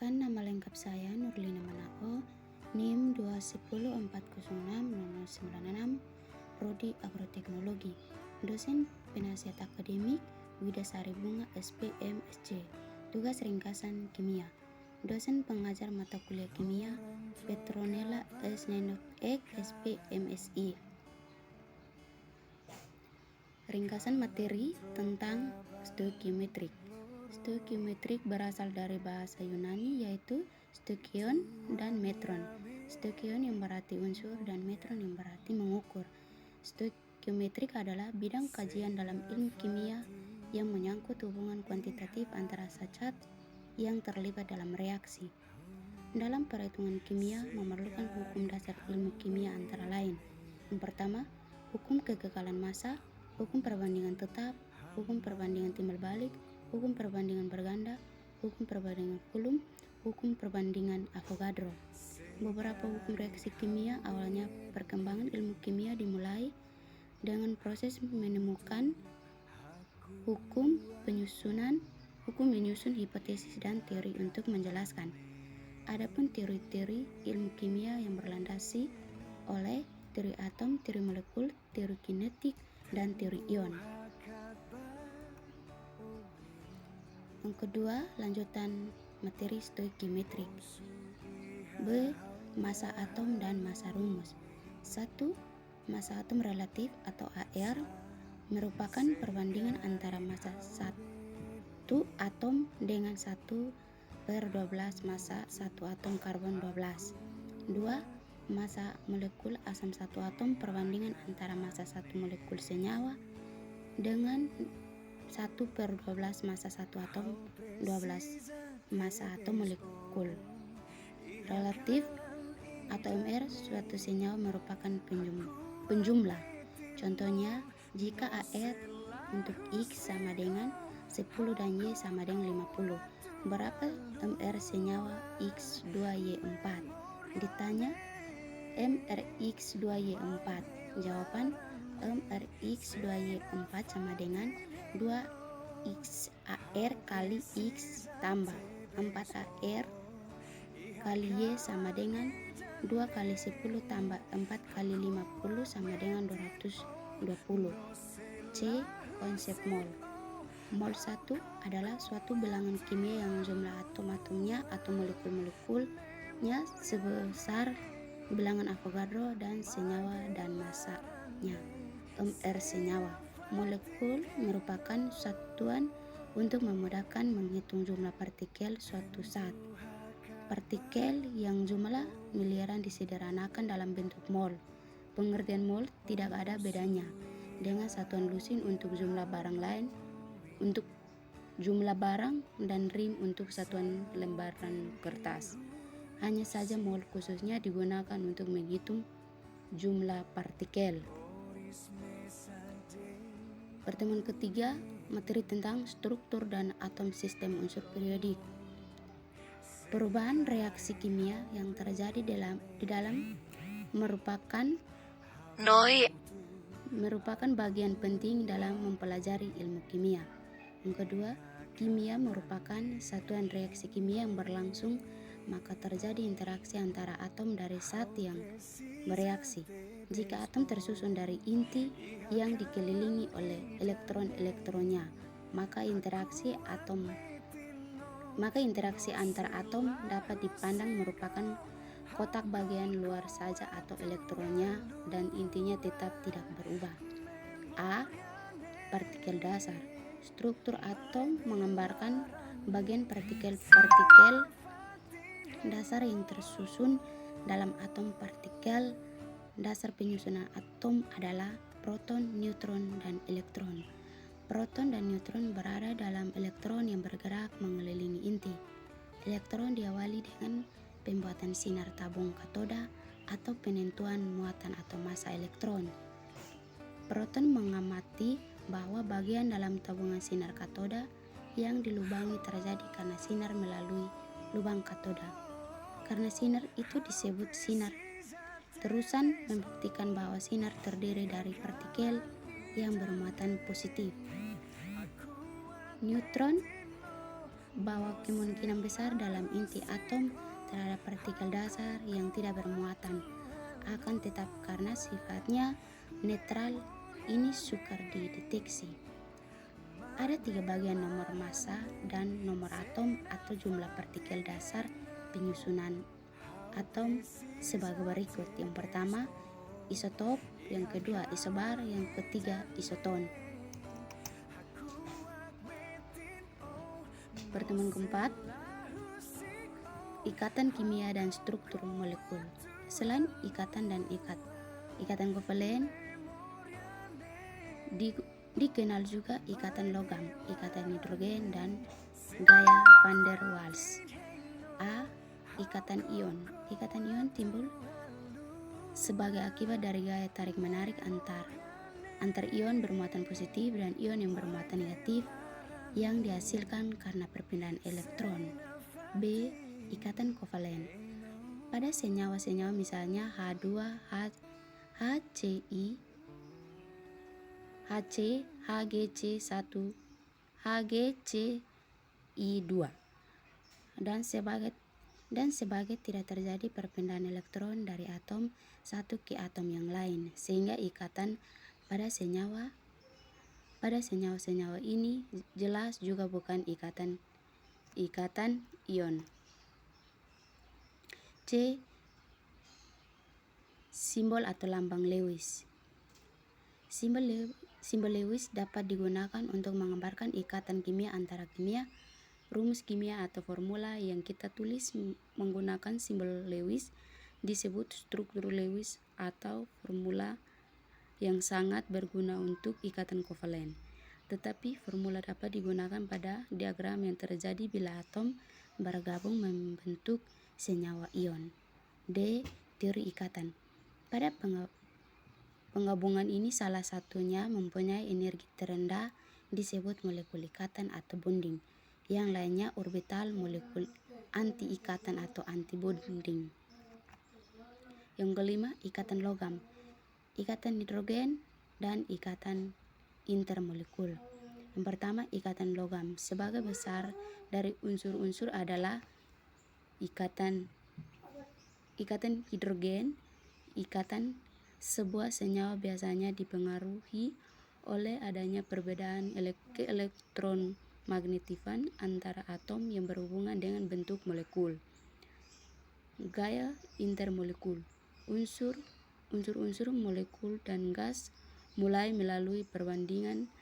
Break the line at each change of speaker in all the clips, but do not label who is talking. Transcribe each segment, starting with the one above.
Perkenalkan, nama lengkap saya Nurlina Manao, NIM 210406096, Prodi Agroteknologi, dosen penasihat akademik Widasari Bunga SPM SC, tugas ringkasan kimia, dosen pengajar mata kuliah kimia Petronella S. Nenok Ek SPM SI. Ringkasan materi tentang stoikiometrik. Stoikiometrik berasal dari bahasa Yunani yaitu stoikion dan metron. Stoikion yang berarti unsur dan metron yang berarti mengukur. Stoikiometrik adalah bidang kajian dalam ilmu kimia yang menyangkut hubungan kuantitatif antara zat yang terlibat dalam reaksi. Dalam perhitungan kimia memerlukan hukum dasar ilmu kimia antara lain. Yang pertama, hukum kekekalan massa, hukum perbandingan tetap, hukum perbandingan timbal balik, hukum perbandingan berganda, hukum perbandingan Coulomb, hukum perbandingan Avogadro. Beberapa hukum reaksi kimia. Awalnya perkembangan ilmu kimia dimulai dengan proses menemukan hukum menyusun hipotesis dan teori untuk menjelaskan. Adapun teori-teori ilmu kimia yang berlandasi oleh teori atom, teori molekul, teori kinetik, dan teori ion. Yang kedua, lanjutan materi stoikiometrik. B. Massa atom dan massa rumus. 1. Massa atom relatif atau AR merupakan perbandingan antara massa satu atom dengan 1/12 massa satu atom karbon 12. 2. Massa molekul asam satu atom perbandingan antara massa satu molekul senyawa dengan 1/12 massa satu atom 12 massa atom molekul. Relatif atau MR suatu senyawa merupakan penjumlah. Contohnya, jika AR untuk X sama dengan 10 dan Y sama dengan 50, berapa MR senyawa X2Y4? Ditanya MRX2Y4. Jawaban MRX2Y4 sama dengan 2XAR kali X tambah 4AR kali Y sama dengan 2 kali 10 tambah 4 kali 50 sama dengan 220. C. Konsep mol. Mol 1 adalah suatu bilangan kimia yang jumlah atom-atomnya atau molekul-molekulnya sebesar bilangan Avogadro dan senyawa dan massanya MR senyawa. Molekul merupakan satuan untuk memudahkan menghitung jumlah partikel suatu zat. Partikel yang jumlah miliaran disederhanakan dalam bentuk mol. Pengertian mol tidak ada bedanya dengan satuan lusin untuk jumlah barang lain, untuk jumlah barang, dan rim untuk satuan lembaran kertas. Hanya saja mol khususnya digunakan untuk menghitung jumlah partikel. Pertemuan ketiga, materi tentang struktur dan atom sistem unsur periodik. Perubahan reaksi kimia yang terjadi di dalam merupakan bagian penting dalam mempelajari ilmu kimia. Yang kedua, kimia merupakan satuan reaksi kimia yang berlangsung, maka terjadi interaksi antara atom dari zat yang bereaksi. Jika atom tersusun dari inti yang dikelilingi oleh elektron-elektronnya, maka interaksi antar atom dapat dipandang merupakan kotak bagian luar saja atau elektronnya dan intinya tetap tidak berubah. A. Partikel dasar. Struktur atom menggambarkan bagian partikel-partikel dasar yang tersusun dalam atom. Partikel dasar penyusunan atom adalah proton, neutron, dan elektron. Proton dan neutron berada dalam elektron yang bergerak mengelilingi inti. Elektron diawali dengan pembuatan sinar tabung katoda atau penentuan muatan atau massa elektron. Proton mengamati bahwa bagian dalam tabungan sinar katoda yang dilubangi terjadi karena sinar melalui lubang katoda. Karena sinar itu disebut sinar. Terusan membuktikan bahwa sinar terdiri dari partikel yang bermuatan positif. Neutron bahwa kemungkinan besar dalam inti atom terhadap partikel dasar yang tidak bermuatan akan tetap karena sifatnya netral ini sukar dideteksi. Ada 3 bagian: nomor massa dan nomor atom atau jumlah partikel dasar penyusunan atom sebagai berikut. Yang pertama, isotop, yang kedua isobar, yang ketiga isoton. Pertemuan keempat, ikatan kimia dan struktur molekul. Selain ikatan dan ikatan kovalen, dikenal juga ikatan logam, ikatan hidrogen, dan gaya van der Waals. A. Ikatan ion. Ikatan ion timbul sebagai akibat dari gaya tarik-menarik antar ion bermuatan positif dan ion yang bermuatan negatif yang dihasilkan karena perpindahan elektron. B. Ikatan kovalen. Pada senyawa-senyawa misalnya H2, HCI, HC, HGC1, HGCI2 dan sebagai tidak terjadi perpindahan elektron dari atom satu ke atom yang lain, sehingga ikatan pada senyawa-senyawa ini jelas juga bukan ikatan ion. C. Simbol atau lambang Lewis. Simbol Lewis dapat digunakan untuk menggambarkan ikatan kimia antara rumus kimia atau formula yang kita tulis menggunakan simbol Lewis disebut struktur Lewis atau formula yang sangat berguna untuk ikatan kovalen. Tetapi formula dapat digunakan pada diagram yang terjadi bila atom bergabung membentuk senyawa ion. D. Teori ikatan. Pada penggabungan ini salah satunya mempunyai energi terendah disebut molekul ikatan atau bonding. Yang lainnya orbital molekul anti ikatan atau anti bonding. Yang kelima, ikatan logam, ikatan hidrogen dan ikatan intermolekul. Yang pertama, ikatan logam. Sebagai besar dari unsur-unsur adalah ikatan hidrogen. Ikatan sebuah senyawa biasanya dipengaruhi oleh adanya perbedaan keelektromagnetifan antara atom yang berhubungan dengan bentuk molekul. Gaya intermolekul. Unsur-unsur molekul dan gas mulai melalui perbandingan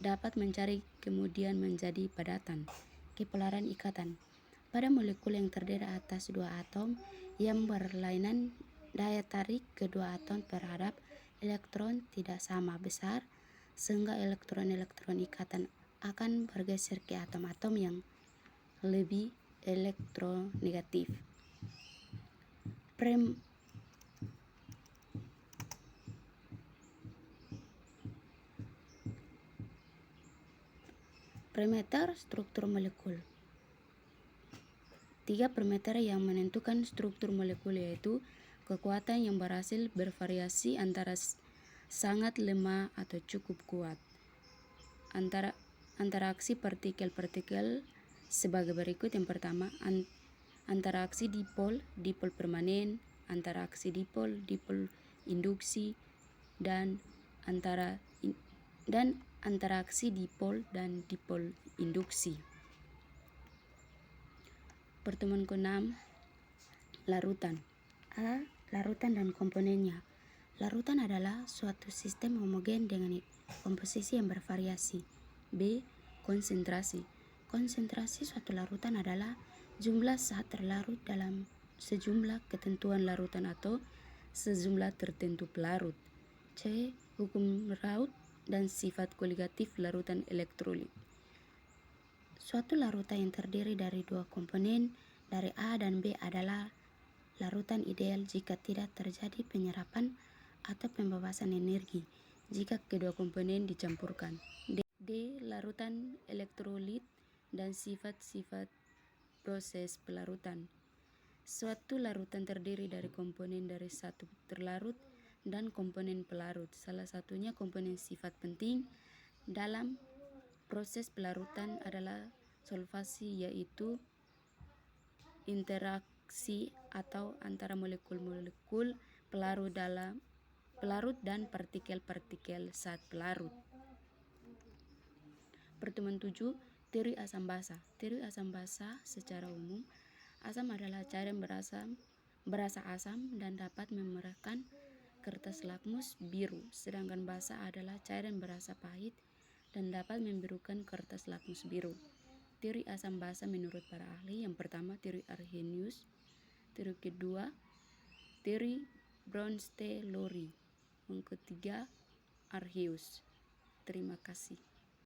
dapat mencari kemudian menjadi padatan. Kepolaran ikatan. Pada molekul yang terdiri atas dua atom yang berlainan, daya tarik kedua atom terhadap elektron tidak sama besar, sehingga elektron-elektron ikatan akan bergeser ke atom-atom yang lebih elektronegatif. Parameter struktur molekul. 3 parameter yang menentukan struktur molekul yaitu kekuatan yang berhasil bervariasi antara sangat lemah atau cukup kuat, interaksi partikel-partikel sebagai berikut. Yang pertama, interaksi dipol permanen, interaksi dipol induksi, dan interaksi dipol dan dipol induksi. Pertemuan ke-6, larutan. A. Larutan dan komponennya. Larutan adalah suatu sistem homogen dengan komposisi yang bervariasi. B. Konsentrasi. Konsentrasi suatu larutan adalah jumlah saat terlarut dalam sejumlah ketentuan larutan atau sejumlah tertentu pelarut. C. Hukum Raoult dan sifat koligatif larutan elektrolit. Suatu larutan yang terdiri dari dua komponen dari A dan B adalah larutan ideal jika tidak terjadi penyerapan atau pembebasan energi jika kedua komponen dicampurkan. D. Larutan elektrolit dan sifat-sifat proses pelarutan. Suatu larutan terdiri dari komponen dari satu terlarut dan komponen pelarut. Salah satunya komponen sifat penting dalam proses pelarutan adalah solvasi yaitu interaksi atau antara molekul-molekul pelarut dan partikel-partikel saat pelarut. Pertemuan 7, teori asam basa. Teori asam basa secara umum, asam adalah cairan berasa asam dan dapat memerahkan kertas lakmus biru, sedangkan basa adalah cairan berasa pahit dan dapat membirukan kertas lakmus biru. Teori asam basa menurut para ahli, yang pertama teori Arrhenius, teori kedua teori Bronsted-Lowry, yang ketiga Arrhenius. Terima kasih.